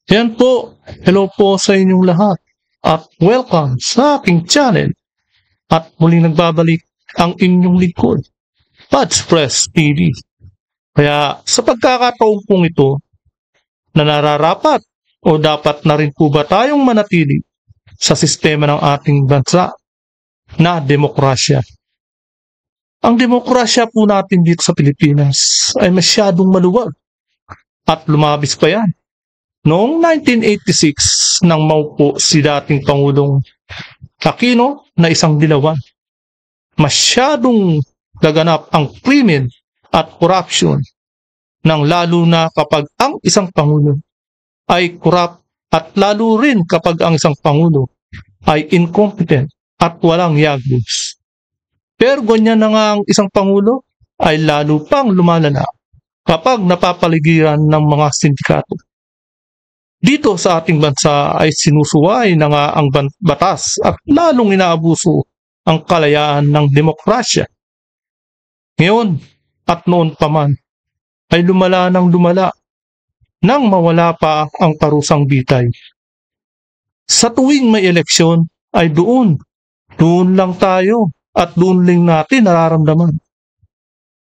Yan po, hello po sa inyong lahat at welcome sa aking channel at muling nagbabalik ang inyong lingkod, Pads Press TV. Kaya sa pagkakataon pong ito, na nararapat o dapat na rin po ba tayong manatili sa sistema ng ating bansa na demokrasya? Ang demokrasya po natin dito sa Pilipinas ay masyadong maluwag at lumabis pa yan. Noong 1986, nang maupo si dating Pangulong Aquino na isang dilawan, masyadong laganap ang krimen at korupsyon, nang lalo na kapag ang isang Pangulo ay korap at lalo rin kapag ang isang Pangulo ay incompetent at walang yagos. Pero ganyan na nga ang isang Pangulo ay lalo pang lumalala kapag napapaligiran ng mga sindikato. Dito sa ating bansa ay sinusuway na nga ang batas at lalong inaabuso ang kalayaan ng demokrasya. Ngayon at noon pa man ay lumala ng lumala nang mawala pa ang parusang bitay. Sa tuwing may eleksyon ay doon lang tayo at doon lang natin nararamdaman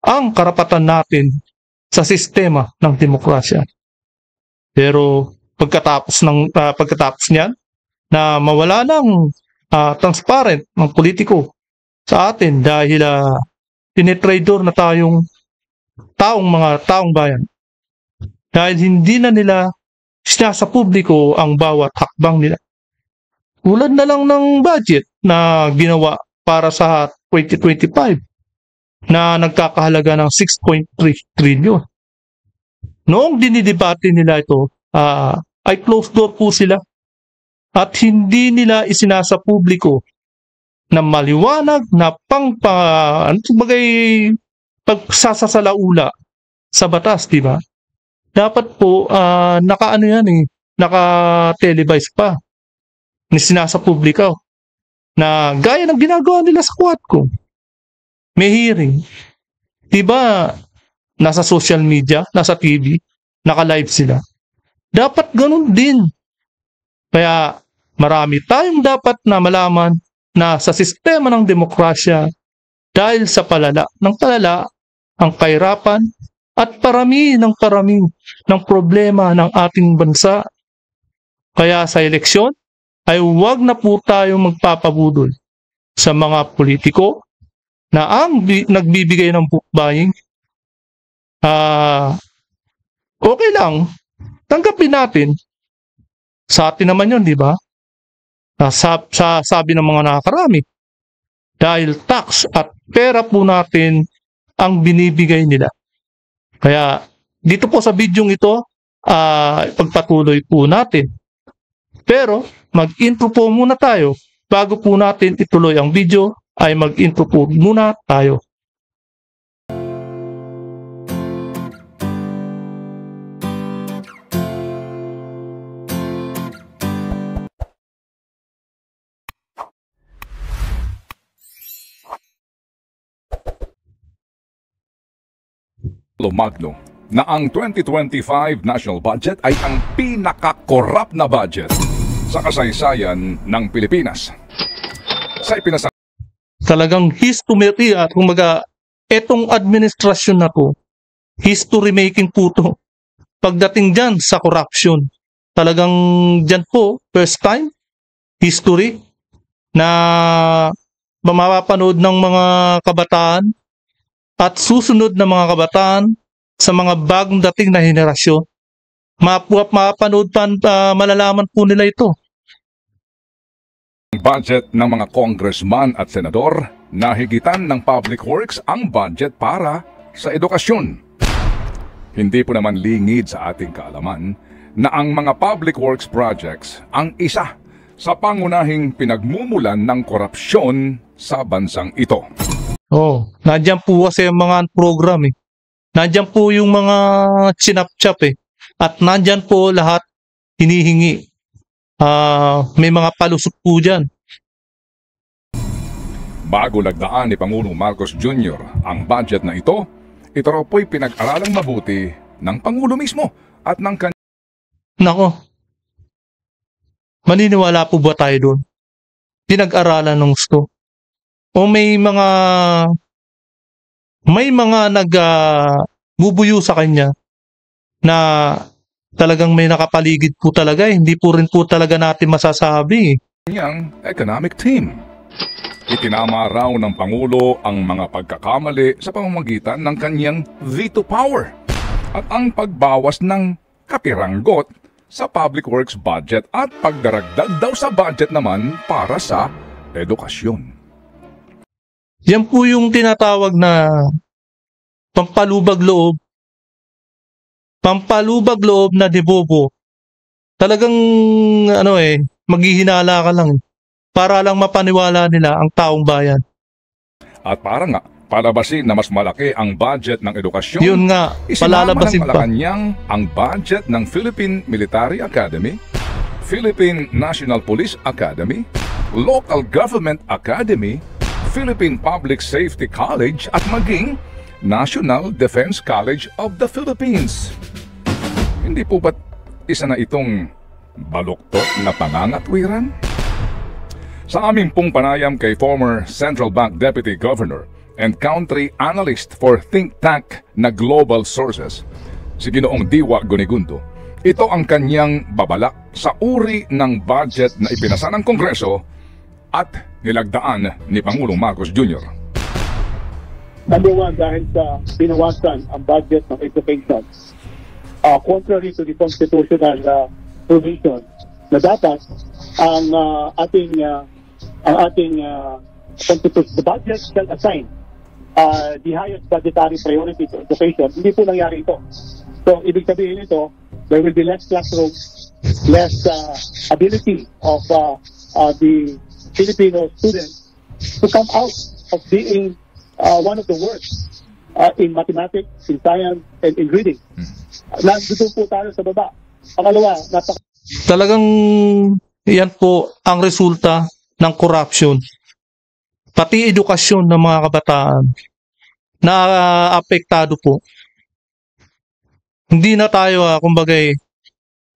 ang karapatan natin sa sistema ng demokrasya. Pero pagkatapos niyan na mawala ng transparent ng politiko sa atin dahil tinitrador na tayong taong bayan, dahil hindi na nila sinasa publiko ang bawat hakbang nila. Tulad na lang ng budget na ginawa para sa 2025 na nagkakahalaga ng 6.3 trillion. Noong dinidebate nila ito, ay closed door po sila at hindi nila isinasa publiko na maliwanag na pagsasalaula sa batas, di ba? Dapat po naka-televise pa ni sinasa publiko na gaya ng ginagawa nila sa Quadcom. May hearing. Di ba nasa social media, nasa TV, naka-live sila? Dapat ganun din. Kaya marami tayong dapat na malaman na sa sistema ng demokrasya, dahil sa palala ang kahirapan at parami ng problema ng ating bansa. Kaya sa eleksyon ay huwag na po tayong magpapabudol sa mga politiko na ang nagbibigay ng book buying. Okay lang, tanggapin natin. Sa atin naman yun, di ba? Sabi ng mga nakakarami. Dahil tax at pera po natin ang binibigay nila. Kaya dito po sa bidyong ito, pagpatuloy po natin. Pero mag-intro po muna tayo. Bago po natin ituloy ang video, ay mag-intro po muna tayo. Magno na ang 2025 national budget ay ang pinaka-corrupt na budget sa kasaysayan ng Pilipinas. Talagang history at kumbaga etong administrasyon na to, history making po to. Pagdating dyan sa corruption, talagang dyan po, first time, history na mapapanood ng mga kabataan at susunod na mga kabataan sa mga bagong dating na henerasyon. Mapapanood pa, malalaman po nila ito. Ang budget ng mga congressman at senador, nahigitan ng Public Works ang budget para sa edukasyon. Hindi po naman lingid sa ating kaalaman na ang mga public works projects ang isa sa pangunahing pinagmumulan ng korupsyon sa bansang ito. Nandiyan po kasi yung mga program Nandiyan po yung mga chinap-chap At nandiyan po lahat hinihingi. May mga palusot po dyan. Bago lagdaan ni Pangulong Marcos Jr. ang budget na ito raw po'y pinag-aralang mabuti ng Pangulo mismo at ng Nako, Maniniwala po ba tayo doon? Pinag-aralan ng gusto? O may mga bubuyo sa kanya na talagang may nakapaligid po talaga, hindi po rin po talaga natin masasabi. Kanyang economic team. Itinama raw ng Pangulo ang mga pagkakamali sa pamamagitan ng kanyang veto power at ang pagbawas ng kapiranggot sa public works budget at pagdaragdag daw sa budget naman para sa edukasyon. Yan po yung tinatawag na pampalubag loob na debobo. Talagang maghihinala ka lang para lang mapaniwala nila ang taong bayan. At para nga palabasin na mas malaki ang budget ng edukasyon, yun nga, palalabasin pa. Malacanang ang budget ng Philippine Military Academy, Philippine National Police Academy, Local Government Academy, Philippine Public Safety College at maging National Defense College of the Philippines. Hindi po ba't isa na itong baluktot na pangangatwiran? Sa aming pong panayam kay former Central Bank Deputy Governor and Country Analyst for think tank na Global Sources, si Ginoong Diwa Gunigundo, ito ang kanyang babalak sa uri ng budget na ipinasa ng Kongreso at nilagdaan ni Pangulong Marcos Jr. Number one, dahil sa binawasan ang budget ng education, contrary to the constitutional provision na dapat ang ating constitution, the budget shall assign the highest budgetary priority to education. Hindi po nangyari ito. So, ibig sabihin ito, there will be less classrooms, less ability of the Filipino students to come out of being one of the worst in mathematics, in science, and in reading. Nandito po tayo sa baba. Pangalawa, talagang yan po ang resulta ng corruption. Pati edukasyon ng mga kabataan na apektado po. Hindi na tayo,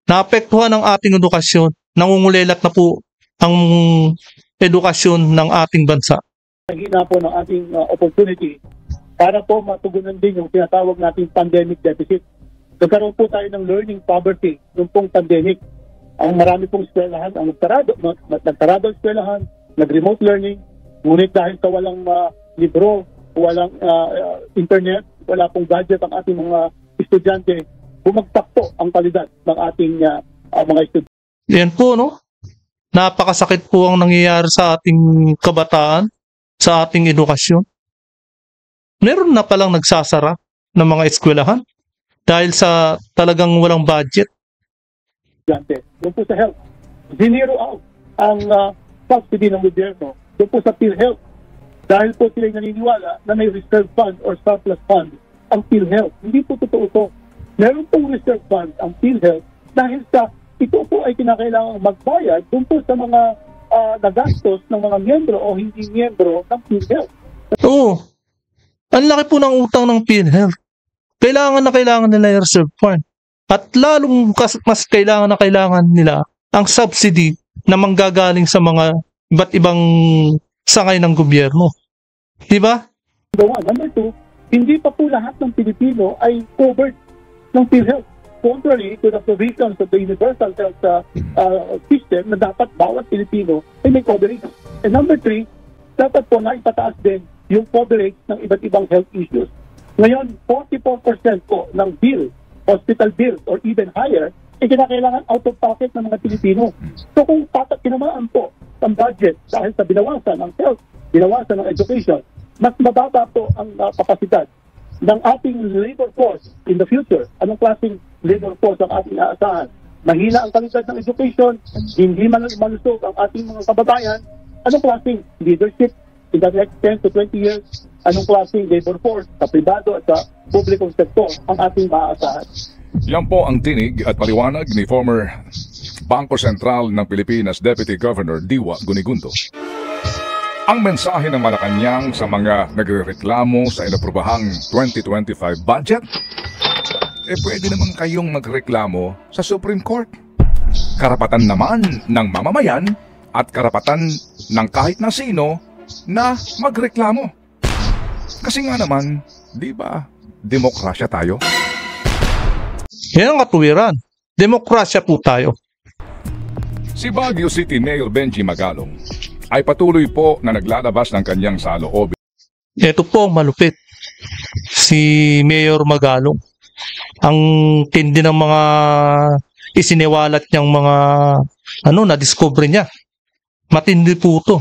naapektuhan ng ating edukasyon. Nangungulelat na po ang edukasyon ng ating bansa. Hina po ng ating opportunity para po matugunan din yung tinatawag nating pandemic deficit. Nagkaroon po tayo ng learning poverty noong pong pandemic. Ang marami pong eskwelahan, ang nagtarado ang eskwelahan, nag-remote learning, ngunit dahil sa walang libro, walang internet, wala pong gadget ang ating mga estudyante, bumagsak po ang kalidad ng ating mga estudyante. Yan po, no? Napakasakit po ang nangyayari sa ating kabataan, sa ating edukasyon. Meron na palang nagsasara ng mga eskwelahan dahil sa talagang walang budget. Doon po sa health, zinero out ang subsidy ng gobyerno. Doon po sa PhilHealth, dahil po sila naniniwala na may reserve fund or surplus fund ang PhilHealth. Hindi po totoo ito. Meron pong reserve fund ang PhilHealth dahil sa ito po ay kinakailangan magbayad doon po sa mga nagastos ng mga miyembro o hindi miyembro ng PhilHealth. Oo. Ang laki po ng utang ng PhilHealth. Kailangan nila yung reserve fund. At lalong mas kailangan nila ang subsidy na manggagaling sa mga iba't ibang sangay ng gobyerno. Diba? Number two, hindi pa po lahat ng Pilipino ay covered ng PhilHealth. Contrary to the provisions of the Universal Health System na dapat bawat Pilipino ay may coverage. And number three, dapat po na ipataas din yung coverage ng iba't ibang health issues. Ngayon, 44% po ng bill, hospital bills or even higher, ay kinakailangan out of pocket ng mga Pilipino. So kung tinamaan po ang budget dahil sa binawasan ng health, binawasan ng education, mas mababa po ang kapasidad ng ating labor force in the future. Anong klaseng labor force ang ating aasahan? Mahina ang kalidad ng education, hindi malusog ang ating mga kababayan. Anong klaseng leadership in the next 10 to 20 years? Anong klaseng labor force sa pribado at sa publikong sektor ang ating maaasahan? Yan po ang tinig at paliwanag ni former Bangko Sentral ng Pilipinas Deputy Governor Diwa Gunigundo. Ang mensahe ng Malacanang sa mga nagrereklamo sa inaprobahang 2025 budget, pwede naman kayong magreklamo sa Supreme Court. Karapatan naman ng mamamayan at karapatan ng kahit na sino na magreklamo. Kasi nga naman, di ba, demokrasya tayo? Yan ang katuwiran. Demokrasya po tayo. Si Baguio City Mayor Benji Magalong ay patuloy po na naglalabas ng kanyang saloobin. Ito po ang malupit. Si Mayor Magalong. Ang tindi ng mga isiniwalat niyang mga na-discover niya. Matindi po ito.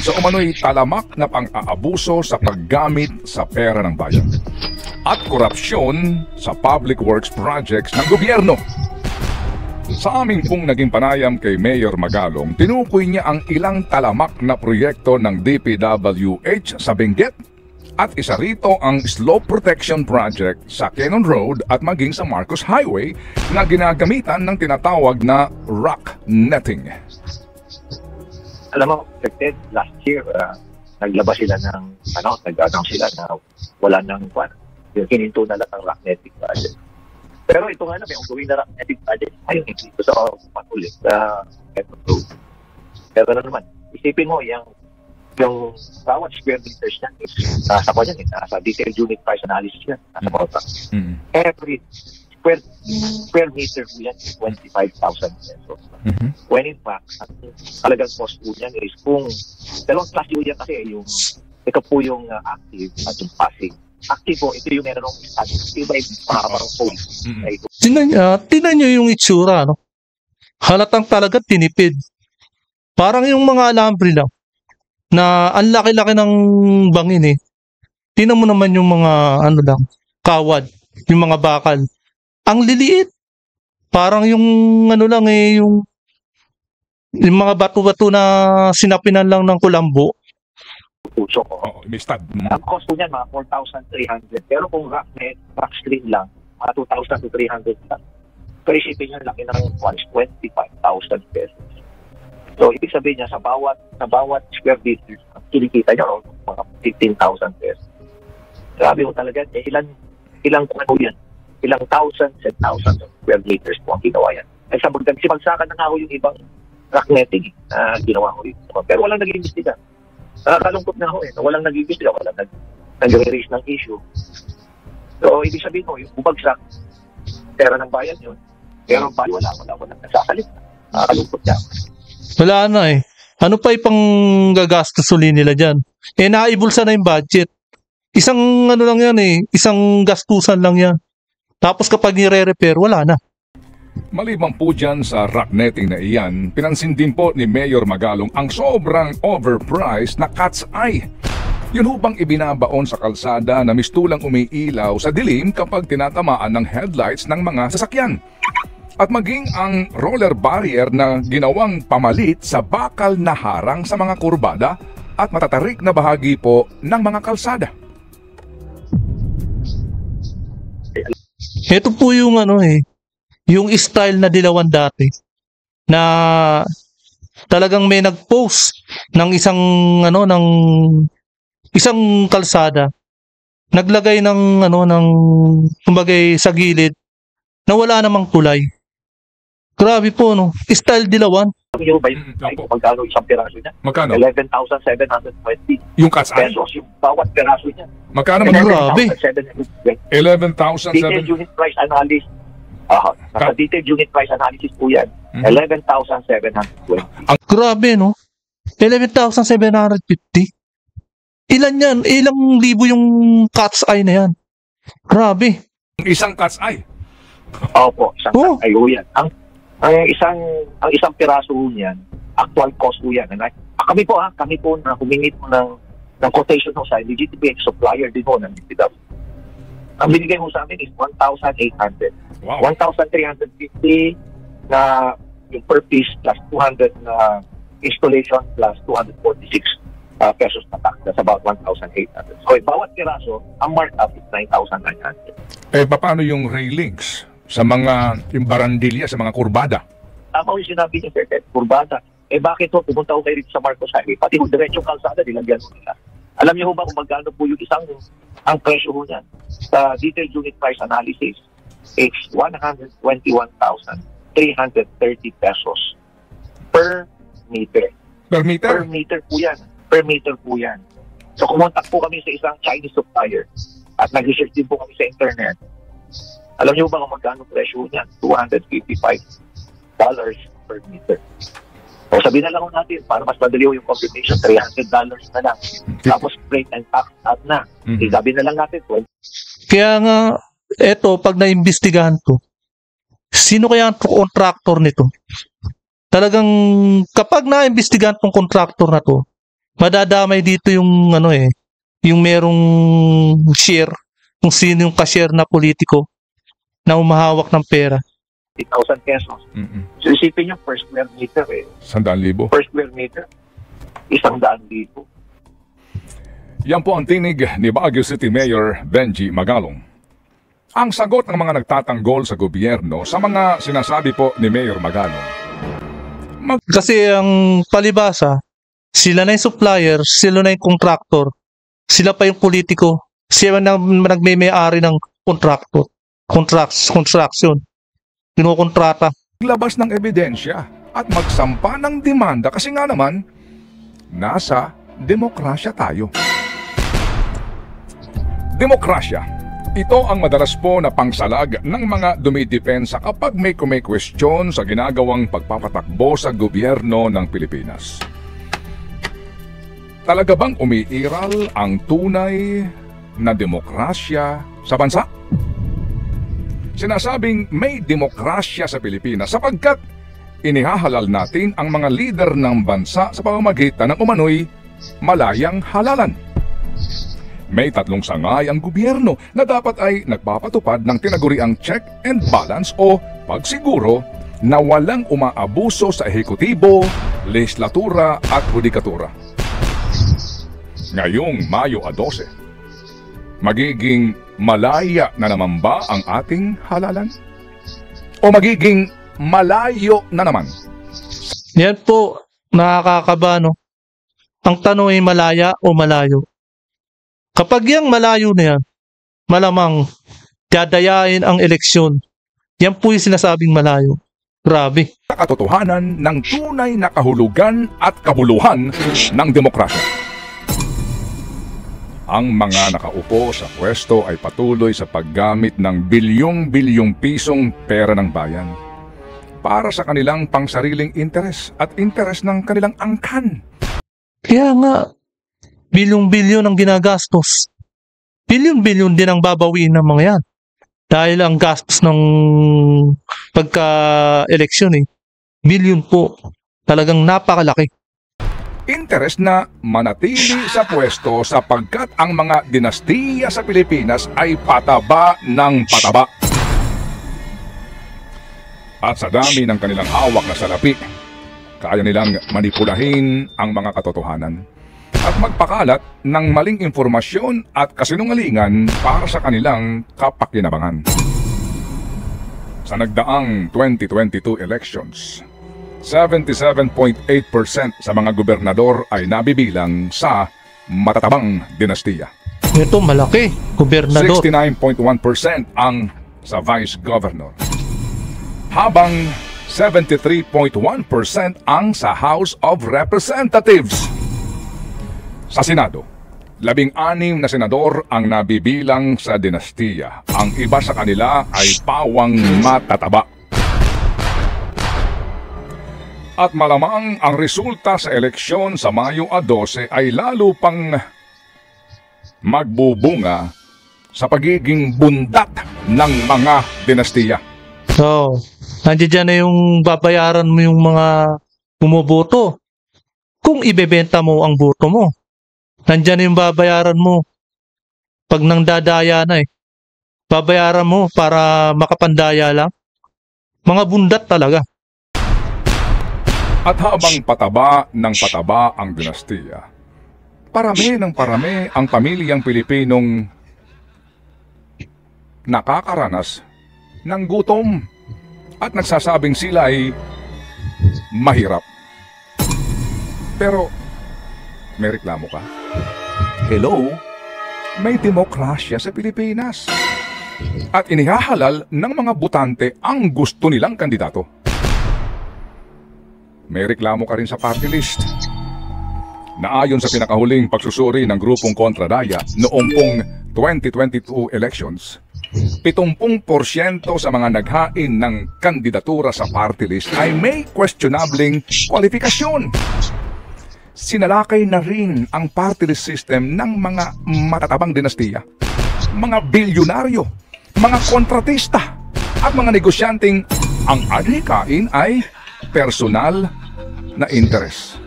Sa umano'y talamak na pang-aabuso sa paggamit sa pera ng bayan at korupsyon sa public works projects ng gobyerno. Sa aming pong naging panayam kay Mayor Magalong, tinukoy niya ang ilang talamak na proyekto ng DPWH sa Benguet at isa rito ang slope protection project sa Cannon Road at maging sa Marcos Highway na ginagamitan ng tinatawag na rock netting. Alam mo, expected last year, naglabas sila ng, nag-announce sila na wala nang yung hininto na lang ang rock netting project. Pero ito nga na, may ongoing na rock netting project. Ayun, ito sa patuloy sa Cannon Road. Pero na naman, isipin mo, yung bawat square meters niya is nasa ko yan, nasa detailed unit price analysis yan, nasa bawat. Every square meter po yan is 25,000 pesos. When in fact, ang talagang cost po yan is kung dalawang klase po yan kasi ito po yung active at yung passive. Active po, ito yung meron ng active ay makaparang phone. Tinan nyo yung itsura, no? Halatang talaga tinipid. Parang yung mga alambre lang na ang laki-laki ng bangin eh. Tinan mo naman yung mga kawad, yung mga bakal. Ang liliit. Parang yung yung mga bato-bato na sinapinan lang ng kulambo. Puso ko. Mistad. Ang cost po niyan, mga 4,300. Pero kung rock screen lang, mga 2,000 to 300 lang. Pero isipin niyo, laki ng 25,000 pesos. So, ibig sabihin niya, sa bawat square meter, kinikita niyo, mga 15,000 pesos. Grabe ko talaga, ilang yan? Ilang thousands and thousands of square meters po ang ginawa yan. Ay sa magdagsimagsakan na nga ho yung ibang rock netting na ginawa ko ito. Pero walang nag-iimbestiga. Nakakalungkot na ho na walang nag-iimbestiga, walang nag-raise ng issue. So, ibig sabihin mo, yung bubagsak, pera ng bayan yun. Pero bayan walang nagsasalit. Nakakalungkot niya. Wala na eh. Ano pa ipang gagastos uli nila dyan? Naibulsa na yung budget. Isang lang yan eh. Isang gastusan lang yan. Tapos kapag nire-repair, wala na. Maliban po dyan sa rock netting na iyan, pinansin din po ni Mayor Magalong ang sobrang overpriced na cat's eye. Yun hubang ibinabaon sa kalsada na mistulang umiilaw sa dilim kapag tinatamaan ng headlights ng mga sasakyan. At maging ang roller barrier na ginawang pamalit sa bakal na harang sa mga kurbada at matatarik na bahagi po ng mga kalsada. Ito po yung yung style na dilawan dati na talagang may nag-post ng isang kalsada. Naglagay ng kumbagay sa gilid na wala namang kulay. Grabe po style dilawan. Yung magkano isang piraso niya? Magkano? 11,720 yung cat's eye? pesos yung bawat piraso niya. Magkano? 11,720. 11,700. Detailed unit price analysis. Nasa detailed unit price analysis po yan. 11,720. Grabe 11,750. Ilan yan? Ilang libo yung cat's eye na yan? Grabe. Isang cat's eye? Opo, isang cat's eye po yan. Ang isang piraso po niyan, actual cost po yan. Kami po na humingi po ng quotation po sa legitimate supplier din po ng DPW. Ang binigay mo sa amin is 1,800. Wow. 1,350 na yung per piece plus 200 na installation plus 246 pesos na tax. That's about 1,800. So, bawat piraso, ang markup is 9,900. Paano yung railings sa mga yung barandilya, sa mga kurbada? Tama yung sinabi niya, Sir Ted, kurbada. Bakit pumunta ko kayo rito sa Marcos Highway? Pati yung diretsong kalsada, nilagyan mo nila. Alam niyo ba kung magkano po yung ang presyo ho niyan? Sa detailed unit price analysis, it's 121,000 330 pesos per meter. Per meter? Per meter po yan. Per meter po yan. So kumontak po kami sa isang Chinese supplier at nag-research din po kami sa internet. Alam niyo ba kung magkano presyo niyan? $255 per meter. O sabihin na lang natin, para mas madali yung computation, $300 na lang. Tapos freight and tax at na. Sabihin na lang natin, Kaya nga, eto, pag naimbestigahan to, sino kaya ang contractor nito? Talagang, kapag naimbestigahan tong contractor na to, madadamay dito yung, yung merong share, kung sino yung cashier na politiko na umahawak ng pera. 8,000 pesos. So isipin nyo, per square meter 100,000. Per square meter, 100,000. Yan po ang tinig ni Baguio City Mayor Benji Magalong. Ang sagot ng mga nagtatanggol sa gobyerno sa mga sinasabi po ni Mayor Magalong. Kasi ang palibasa, sila na yung supplier, sila na yung contractor, sila pa yung politiko, sila na nagme-may-ari ng construction, kinukontrata. Labas ng ebidensya at magsampa ng demanda kasi nga naman, nasa demokrasya tayo. Demokrasya. Ito ang madalas po na pangsalag ng mga dumidepensa kapag may question sa ginagawang pagpapatakbo sa gobyerno ng Pilipinas. Talaga bang umiiral ang tunay na demokrasya sa bansa? Sinasabing may demokrasya sa Pilipinas sapagkat inihahalal natin ang mga lider ng bansa sa pamamagitan ng umano'y malayang halalan. May tatlong sangay ang gobyerno na dapat ay nagpapatupad ng tinaguriang check and balance o pagsiguro na walang umaabuso sa ehekutibo, legislatura at hudikatura. Ngayong Mayo 12, magiging malaya na naman ba ang ating halalan? O magiging malayo na naman? Yan po, nakakakaba, no? Ang tanong ay malaya o malayo? Kapag yung malayo na yan, malamang dadayain ang eleksyon. Yan po yung sinasabing malayo. Grabe. Katotohanan ng tunay na kahulugan at kabuluhan ng demokrasya. Ang mga nakaupo sa pwesto ay patuloy sa paggamit ng bilyong-bilyong pisong pera ng bayan para sa kanilang pangsariling interes at interes ng kanilang angkan. Kaya nga, bilyong-bilyon ang ginagastos. Bilyon-bilyon din ang babawiin ng mga yan. Dahil ang gastos ng pagka-eleksyon bilyon po. Talagang napakalaki. Interes na manatili sa pwesto sapagkat ang mga dinastiya sa Pilipinas ay pataba ng pataba. At sa dami ng kanilang hawak na salapi, kaya nilang manipulahin ang mga katotohanan at magpakalat ng maling impormasyon at kasinungalingan para sa kanilang kapakinabangan. Sa nagdaang 2022 elections, 77.8% sa mga gobernador ay nabibilang sa matatabang dinastiya. Ito malaki, gobernador. 69.1% ang sa vice governor. Habang 73.1% ang sa House of Representatives. Sa Senado, 16 na senador ang nabibilang sa dinastiya. Ang iba sa kanila ay pawang matataba. At malamang ang resulta sa eleksyon sa Mayo 12 ay lalo pang magbubunga sa pagiging bundat ng mga dinastiya. So, nandiyan na yung babayaran mo yung mga bumoboto. Kung ibebenta mo ang boto mo, nandiyan na yung babayaran mo pag nangdadaya na Babayaran mo para makapandaya lang. Mga bundat talaga. At habang pataba ng pataba ang dinastiya, parami ng parami ang pamilyang Pilipinong nakakaranas ng gutom at nagsasabing sila ay mahirap. Pero may reklamo ka? Hello? May demokrasya sa Pilipinas. At inihahalal ng mga botante ang gusto nilang kandidato. may reklamo ka rin sa party list. Naayon sa pinakahuling pagsusuri ng grupong Kontradaya noong pong 2022 elections, 70% sa mga naghain ng kandidatura sa party list ay may questionabling kwalifikasyon. Sinalakay na rin ang party list system ng mga matatabang dinastiya, mga bilyonaryo, mga kontratista, at mga negosyanteng ang adhikain ay personal na interes.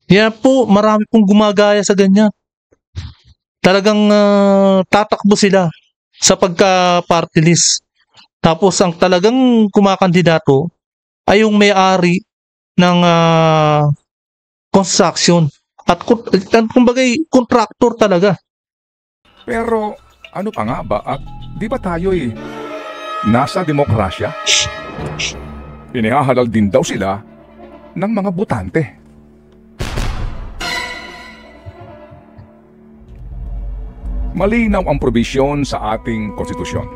Yan po, marami pong gumagaya sa ganyan. Talagang tatakbo sila sa pagka-party list. Tapos ang talagang kumakandidato ay yung may-ari ng construction. At kumbagay, contractor talaga. Pero ano pa nga ba at di ba tayo'y nasa demokrasya? Inihahalal din daw sila ng mga botante. Malinaw ang probisyon sa ating konstitusyon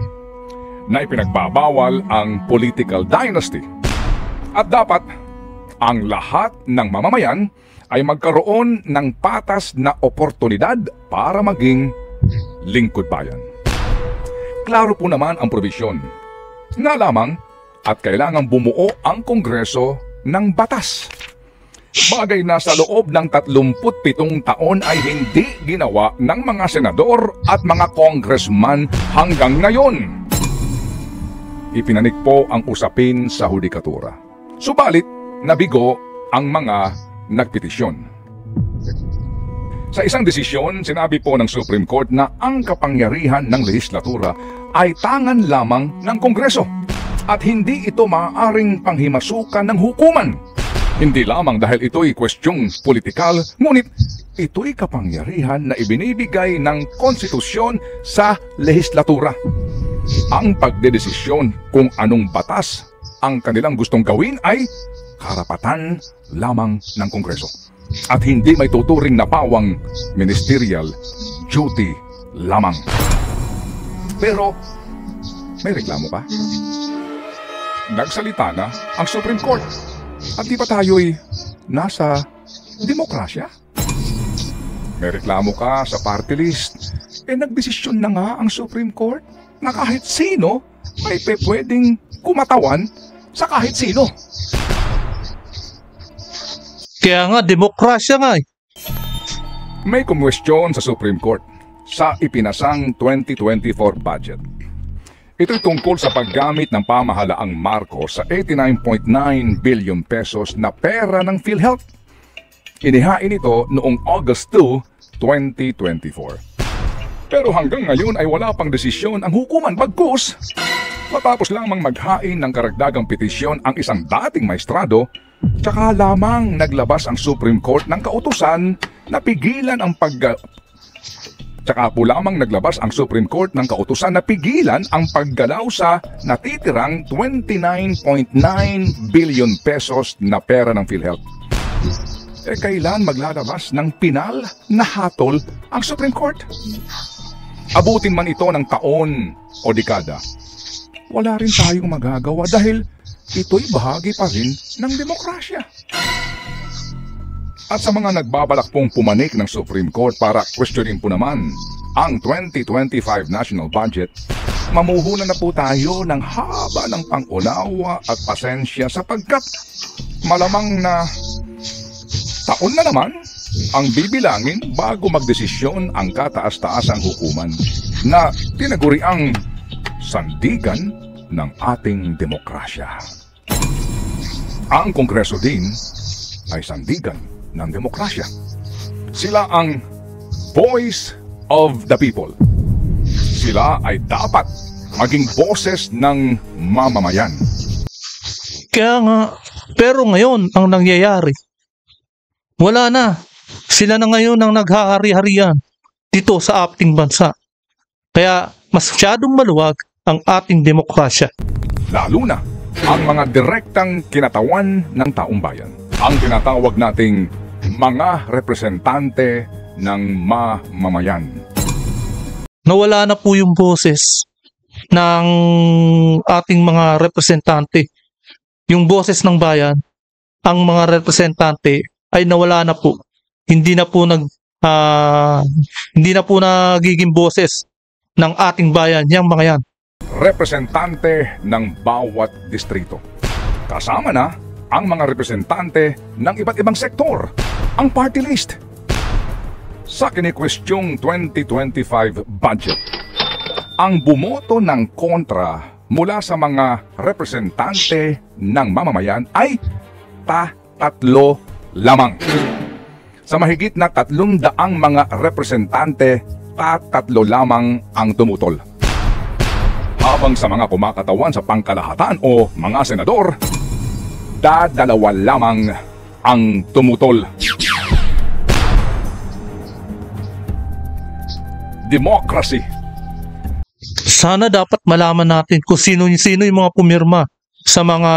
na ipinagbabawal ang political dynasty at dapat ang lahat ng mamamayan ay magkaroon ng patas na oportunidad para maging lingkod bayan. Klaro po naman ang probisyon na lamang at kailangang bumuo ang Kongreso ng batas. Bagay na sa loob ng 37 taon ay hindi ginawa ng mga senador at mga congressman hanggang ngayon. Ipinanik po ang usapin sa hudikatura. Subalit, nabigo ang mga nagpetisyon. Sa isang desisyon, sinabi po ng Supreme Court na ang kapangyarihan ng lehislatura ay tangan lamang ng Kongreso at hindi ito maaaring panghimasukan ng hukuman. Hindi lamang dahil ito'y kwestyong politikal, ngunit ito'y kapangyarihan na ibinibigay ng konstitusyon sa lehislatura. Ang pagdedesisyon kung anong batas ang kanilang gustong gawin ay karapatan lamang ng Kongreso at hindi may tuturing na pawang ministerial duty lamang. Pero may reklamo pa? Nagsalita na ang Supreme Court. At di ba tayo'y nasa demokrasya? May reklamo ka sa party list. Nagdesisyon na nga ang Supreme Court na kahit sino ay pwedeng kumatawan sa kahit sino. Kaya nga, demokrasya nga eh. May kumwestiyon sa Supreme Court sa ipinasang 2024 budget. Ito'y tungkol sa paggamit ng pamahalaang Marcos sa 89.9 billion pesos na pera ng PhilHealth. Inihain ito noong August 2, 2024. Pero hanggang ngayon ay wala pang desisyon ang hukuman bagkus. Matapos lamang maghain ng karagdagang petisyon ang isang dating maestrado, tsaka lamang naglabas ang Supreme Court ng kautusan na pigilan ang Tsaka po lamang naglabas ang Supreme Court ng kautusan na pigilan ang paggalaw sa natitirang 29.9 billion pesos na pera ng PhilHealth. Kailan maglalabas ng pinal na hatol ang Supreme Court? Abutin man ito ng taon o dekada, wala rin tayong magagawa dahil ito'y bahagi pa rin ng demokrasya. At sa mga nagbabalak pong pumanik ng Supreme Court para questionin po naman ang 2025 national budget, mamuhunan na po tayo ng haba ng pangunawa at pasensya sapagkat malamang na taon na naman ang bibilangin bago magdesisyon ang kataas-taasang hukuman na tinaguriang sandigan ng ating demokrasya. Ang Kongreso din ay sandigan ng demokrasya. Sila ang voice of the people. Sila ay dapat maging boses ng mamamayan. Kaya nga, pero ngayon ang nangyayari, wala na. Sila na ngayon ang naghahari-harian dito sa ating bansa. Kaya masyadong maluwag ang ating demokrasya. Lalo na ang mga direktang kinatawan ng taong bayan. Ang tinatawag nating mga representante ng mamamayan. Nawala na po yung boses ng ating mga representante. Yung boses ng bayan ang mga representante ay nawala na po. Hindi na po nagiging boses ng ating bayan, yang mga yan. Representante ng bawat distrito. Kasama na ang mga representante ng iba't ibang sektor, ang party list. Sa kinikwestyong 2025 budget, ang bumoto ng kontra mula sa mga representante ng mamamayan ay tatlo lamang. Sa mahigit na 300 mga representante, tatlo lamang ang tumutol. Habang sa mga kumakatawan sa pangkalahatan o mga senador, dalawa lamang ang tumutol. Democracy. Sana dapat malaman natin kung sino yung mga pumirma sa mga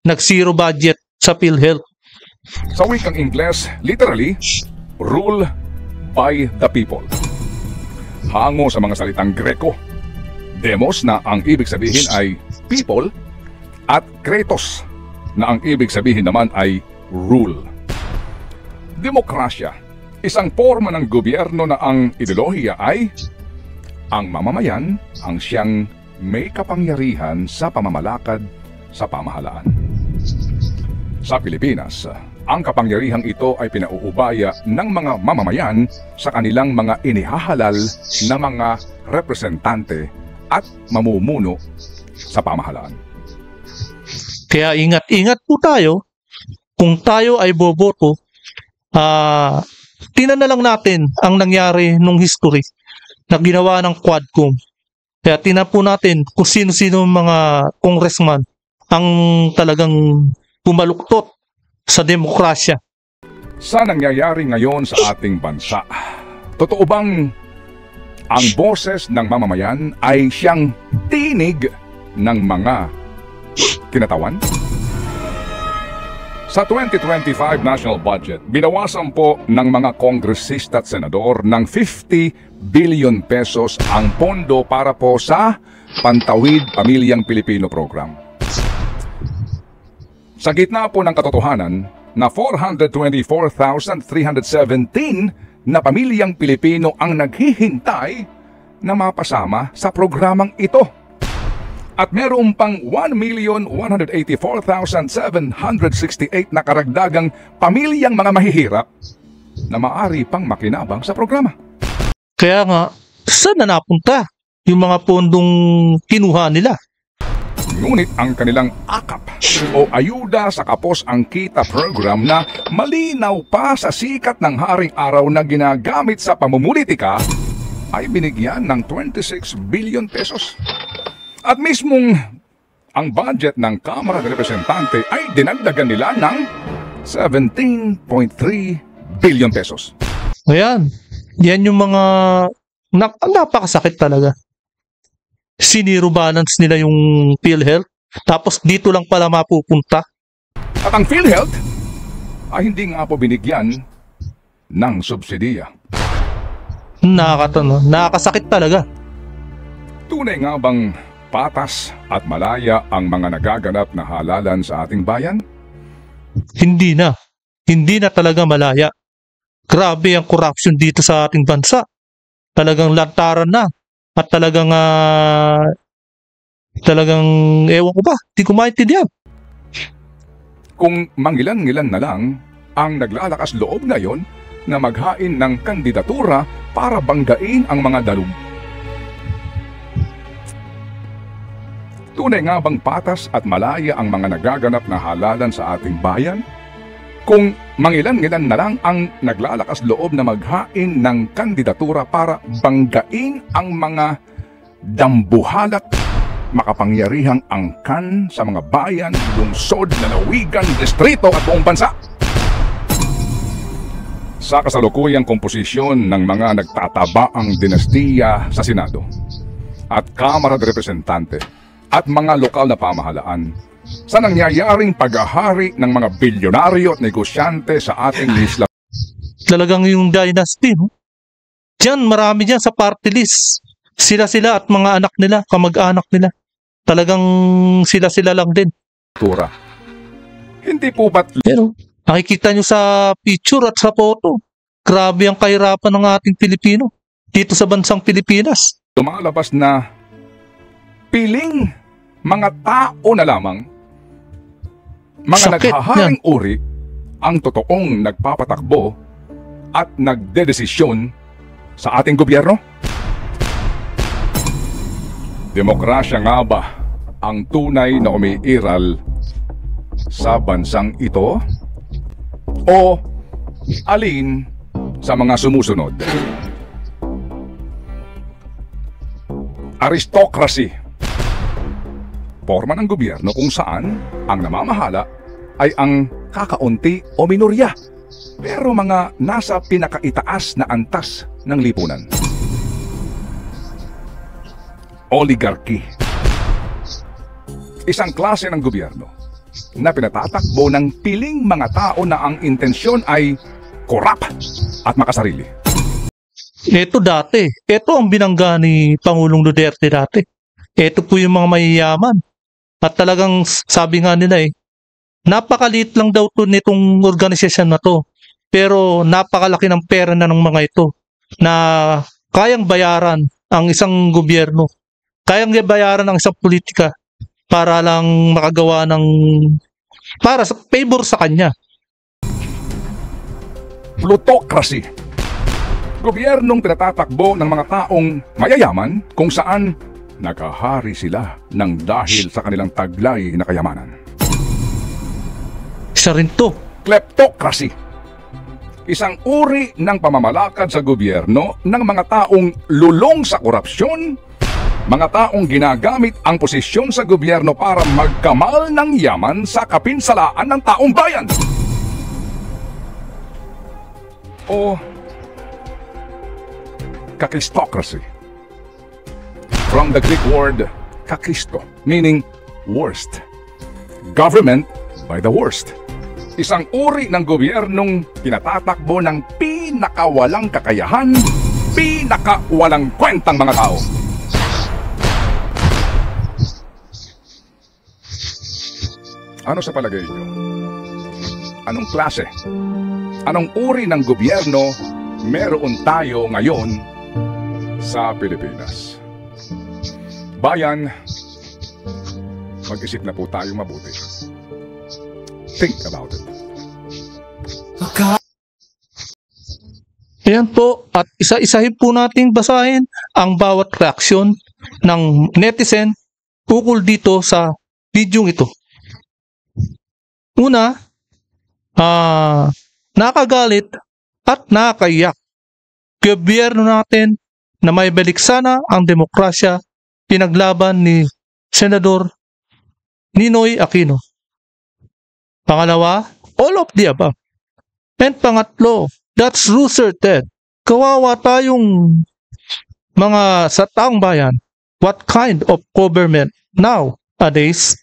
nag-zero budget sa PhilHealth. Sa wikang Ingles, literally, rule by the people. Hango sa mga salitang Greko, demos na ang ibig sabihin ay people at kretos na ang ibig sabihin naman ay rule. Demokrasya, isang forma ng gobyerno na ang ideolohiya ay ang mamamayan ang siyang may kapangyarihan sa pamamalakad sa pamahalaan. Sa Pilipinas, ang kapangyarihang ito ay pinauubaya ng mga mamamayan sa kanilang mga inihahalal na mga representante at mamumuno sa pamahalaan. Kaya ingat-ingat po tayo. Kung tayo ay boboto, tingnan na lang natin ang nangyari nung history na ginawa ng Quadcom. Kaya tingnan po natin kung sino-sino mga congressman ang talagang pumaluktot sa demokrasya. Sa nangyayari ngayon sa ating bansa, totoo bang ang boses ng mamamayan ay siyang tinig ng mga kinatawan? Sa 2025 national budget, binawasan po ng mga kongresista at senador ng 50 billion pesos ang pondo para po sa Pantawid Pamilyang Pilipino Program. Sa gitna po ng katotohanan na 424,317 na pamilyang Pilipino ang naghihintay na mapasama sa programang ito. At meron pang 1,184,768 na karagdagang pamilyang mga mahihirap na maaari pang makinabang sa programa. Kaya nga, saan na napunta yung mga pondong kinuha nila? Ngunit ang kanilang akap o ayuda sa kapos ang kita program na malinaw pa sa sikat ng haring araw na ginagamit sa pamumulitika ay binigyan ng 26 billion pesos. At mismong ang budget ng Kamara ng Representante ay dinagdagan nila ng 17.3 billion pesos. Ayan, yan yung mga napakasakit talaga. Siniro balance nila yung PhilHealth, tapos dito lang pala mapupunta. At ang PhilHealth ay hindi nga po binigyan ng subsidiya. Nakakasakit talaga. Tunay nga bang patas at malaya ang mga nagaganap na halalan sa ating bayan? Hindi na. Hindi na talaga malaya. Grabe ang corruption dito sa ating bansa. Talagang lantaran na. At talagang ewan ko ba, di ko maintindihan. Kung mangilan-ngilan na lang ang naglalakas loob ngayon na maghain ng kandidatura para banggain ang mga dalub. Tunay nga bang patas at malaya ang mga nagaganap na halalan sa ating bayan? Kung mangilan-ngilan na lang ang naglalakas loob na maghain ng kandidatura para banggain ang mga dambuhalat, makapangyarihang angkan sa mga bayan, lungsod, lalawigan, distrito at buong bansa. Sa kasalukuyang komposisyon ng mga nagtatabaang dinastiya sa Senado at Kamara de Representante at mga lokal na pamahalaan, sa nangyayaring paghahari ng mga bilyonaryo at negosyante sa ating isla. Talagang yung dynasty, no? Diyan, marami diyan sa party list. Sila at mga anak nila, kamag-anak nila. Talagang sila lang din. Hindi po ba't Pero nakikita nyo sa picture at sa photo, grabe ang kahirapan ng ating Pilipino dito sa bansang Pilipinas. lumalabas na piling mga tao na lamang, mga Sakit naghaharing uri ang totoong nagpapatakbo at nagdedesisyon sa ating gobyerno? Demokrasya nga ba ang tunay na umiiral sa bansang ito? O alin sa mga sumusunod? Aristocracy. Forma ng gobyerno kung saan ang namamahala ay ang kakaunti o minorya, pero mga nasa pinakaitaas na antas ng lipunan. Oligarchy. Isang klase ng gobyerno na pinatatakbo ng piling mga tao na ang intensyon ay korap at makasarili. Ito dati, ito ang binangga ni Pangulong Duterte dati. Ito po yung mga mayayaman. At talagang sabi nga nila napakaliit lang daw to nitong organisasyon na to. Pero napakalaki ng pera na ng mga ito na kayang bayaran ang isang gobyerno. Kayang bayaran ang isang politika para lang makagawa ng para sa favor sa kanya. Plutocracy. Gobyernong pinatatakbo ng mga taong mayayaman kung saan nakahari sila ng dahil sa kanilang taglay na kayamanan. Isa rin to. Kleptocracy. Isang uri ng pamamalakad sa gobyerno ng mga taong lulong sa korupsyon, mga taong ginagamit ang posisyon sa gobyerno para magkamal ng yaman sa kapinsalaan ng taong bayan. O kakistocracy. From the Greek word kakisto, meaning worst. Government by the worst. Isang uri ng gobyernong pinatatakbo ng pinakawalang kakayahan, pinakawalang kwentang mga tao. Ano sa palagay niyo? Anong klase? Anong uri ng gobyerno meron tayo ngayon sa Pilipinas? Bayan, mag-isip na po tayo mabuti. Think about it. Ayan po, at isa-isahin po nating basahin ang bawat reaksyon ng netizen ukol dito sa video ito. Una, nakagalit at nakaiyak. Gobyerno natin na may balik sana ang demokrasya pinaglaban ni Senador Ninoy Aquino. Pangalawa, all of the above. And pangatlo, that's rooted. Kawawa tayong mga sa taong bayan. What kind of government nowadays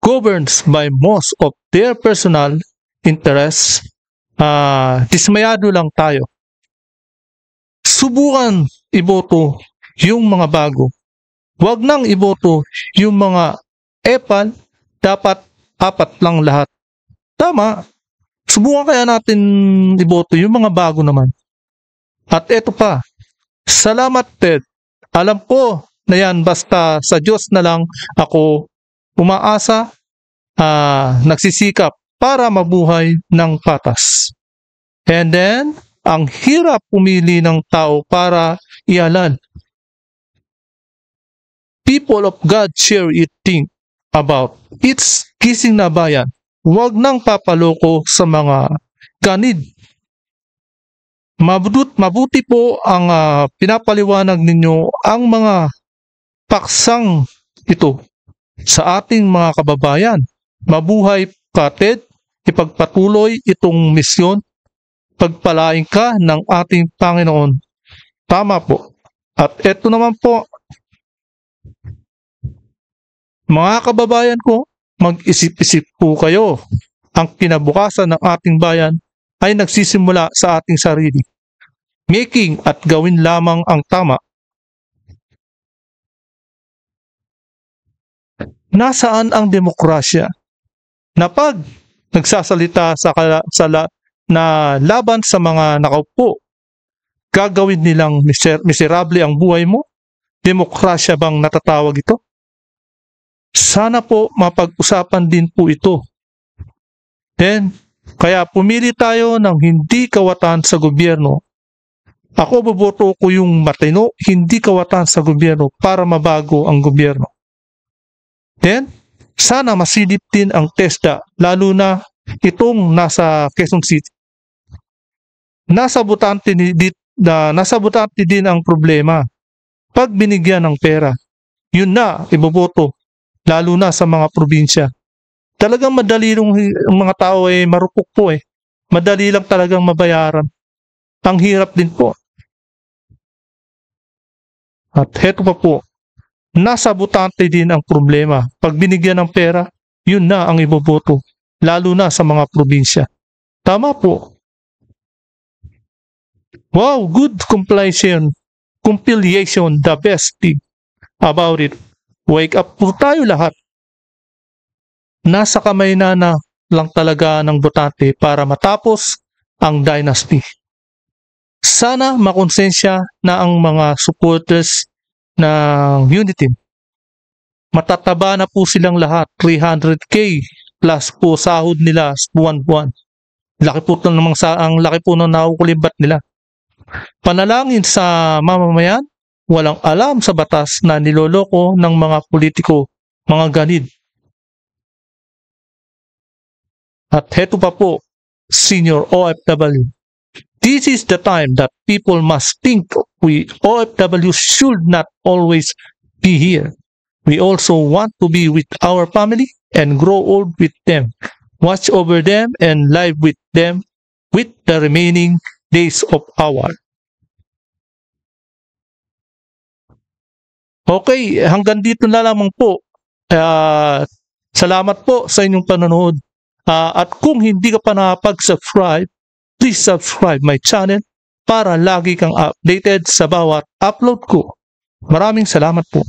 governs by most of their personal interests? Dismayado lang tayo. Subukan iboto yung mga bago. Huwag nang iboto yung mga epal, dapat apat lang lahat. Tama, subukan kaya natin iboto yung mga bago naman. At eto pa, salamat Ted. Alam ko na yan basta sa Diyos na lang ako umaasa, nagsisikap para mabuhay ng patas. And then, ang hirap pumili ng tao para ihalal. People of God share it, think about its gising na bayan. Huwag nang papaloko sa mga ganid. Mabuti po ang pinapaliwanag ninyo ang mga paksang ito sa ating mga kababayan. Mabuhay ka, Ted. Ipagpatuloy itong misyon. Pagpalain ka ng ating Panginoon. Tama po. At eto naman po, mga kababayan ko, mag-isip-isip po kayo. Ang kinabukasan ng ating bayan ay nagsisimula sa ating sarili. Making at gawin lamang ang tama. Nasaan ang demokrasya? Na pag nagsasalita na laban sa mga nakaupo, gagawin nilang miserable ang buhay mo? Demokrasya bang natatawag ito? Sana po mapag-usapan din po ito. Then, kaya pumili tayo ng hindi kawatan sa gobyerno. Ako boboto ko yung matino, hindi kawatan sa gobyerno para mabago ang gobyerno. Then, sana masilip din ang TESDA, lalo na itong nasa Quezon City. Nasa butante din ang problema. Pag binigyan ng pera, yun na, iboboto, lalo na sa mga probinsya. Talagang madali ang mga tao ay marupok po eh. Madali lang talagang mabayaran. Ang hirap din po. At heto pa po, nasa butante din ang problema. Pag binigyan ng pera, yun na ang iboboto, lalo na sa mga probinsya. Tama po. Wow, good compilation, the best thing about it. Wake up po tayo lahat. Nasa kamay na lang talaga ng botante para matapos ang dynasty. Sana makonsensya na ang mga supporters ng Unity. Matataba na po silang lahat, 300k plus po sahod nila buwan-buwan. Laki po ang laki po ng nakukulimbat nila. Panalangin sa mamamayan, walang alam sa batas na niloloko ng mga politiko, mga ganid. At heto pa po, Senior OFW. This is the time that people must think we OFW should not always be here. We also want to be with our family and grow old with them, watch over them and live with them with the remaining days of our. Okay, hanggang dito na lamang po. Salamat po sa inyong panonood. At kung hindi ka pa nakapag-subscribe, please subscribe my channel para lagi kang updated sa bawat upload ko. Maraming salamat po.